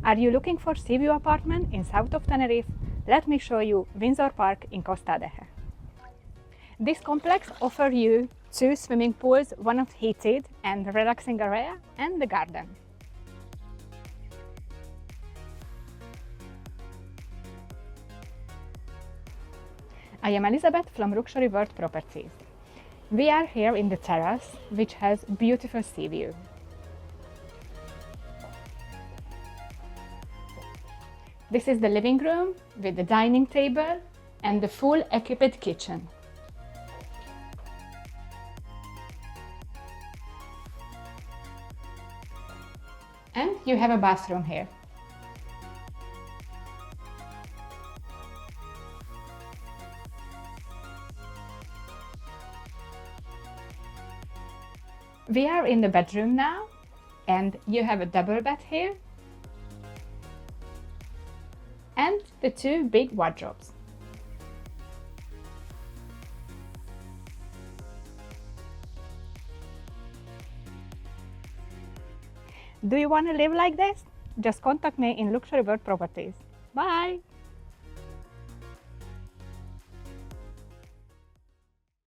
Are you looking for sea view apartment in south of Tenerife? Let me show you Windsor Park in Costa Adeje. This complex offers you 2 swimming pools, one of heated and relaxing area, and the garden. I am Elisabeth from Luxury World Properties. We are here in the terrace, which has beautiful sea view. This is the living room with the dining table and the full equipped kitchen. And you have a bathroom here. We are in the bedroom now, and you have a double bed here and the 2 big wardrobes. Do you want to live like this? Just contact me in Luxury World Properties. Bye!